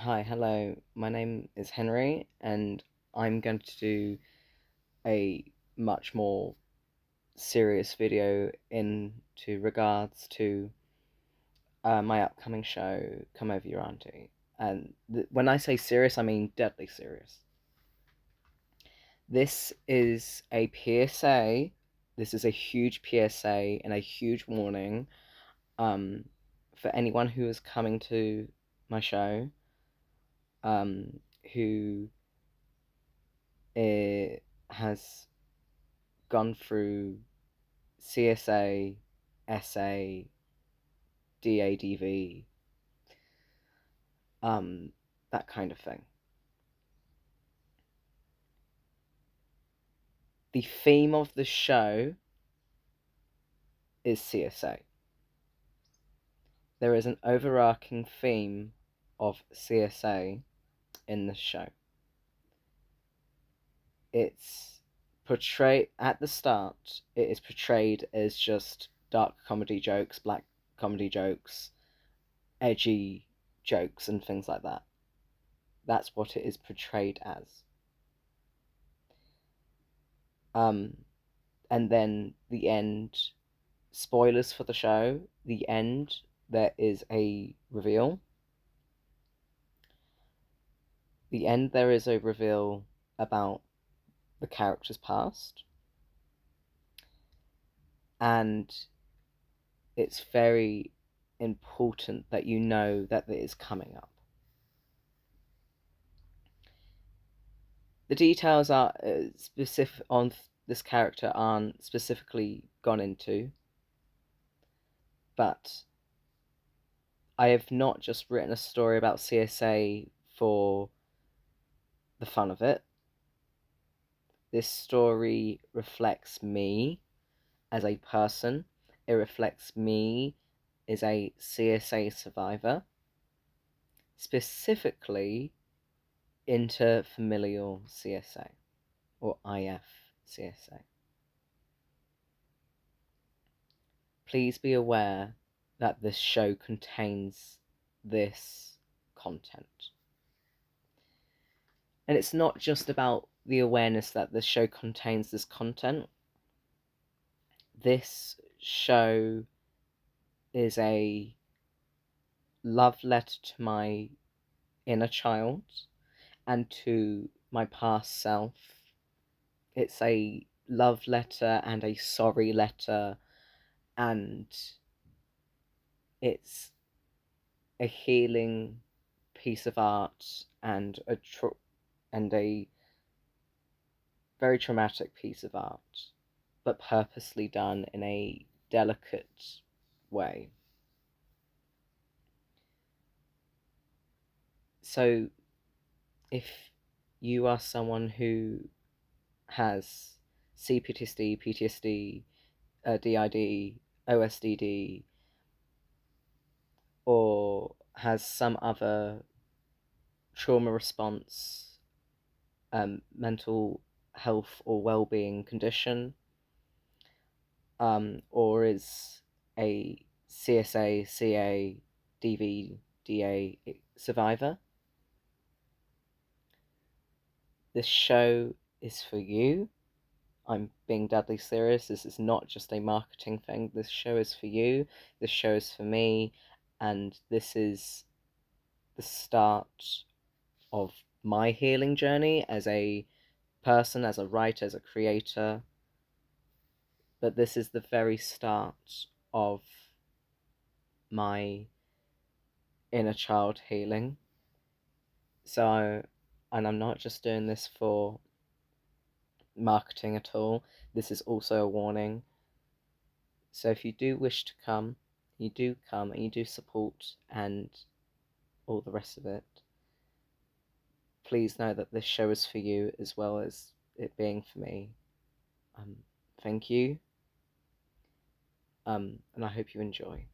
Hi, hello. My name is Henry, and I'm going to do a much more serious video into regards to my upcoming show, Come Over Your Auntie. And when I say serious, I mean deadly serious. This is a PSA. This is a huge PSA and a huge warning um, for anyone who is coming to my show um, who has gone through CSA, SA, DADV, that kind of thing. The theme of the show is CSA. There is an overarching theme of CSA in the show. It's portrayed at the start, it is portrayed as just dark comedy jokes, black comedy jokes, edgy jokes, and things like that. That's what it is portrayed as. And then the end, spoilers for the show, the end, there is a reveal. The end, there is a reveal about the character's past. And it's very important that you know that it is coming up. The details are specific on this character aren't specifically gone into, but I have not just written a story about CSA for the fun of it. This story reflects me as a person. It reflects me as a CSA survivor, specifically interfamilial CSA or IFCSA. Please be aware that this show contains this content. And it's not just about the awareness that this show contains this content. This show is a love letter to my inner child and to my past self. It's a love letter and a sorry letter, and it's a healing piece of art and a very traumatic piece of art, but purposely done in a delicate way. So, if you are someone who has CPTSD, PTSD, DID, OSDD, or has some other trauma response, mental health or well-being condition, or is a CSA, CA, DV, DA survivor, this show is for you. I'm being deadly serious. This is not just a marketing thing. This show is for you. This show is for me. And this is the start of my healing journey as a person, as a writer, as a creator. But this is the very start of my inner child healing. So, and I'm not just doing this for marketing at all. This is also a warning. So if you do wish to come, you do come and you do support and all the rest of it, please know that this show is for you as well as it being for me. Thank you, and I hope you enjoy.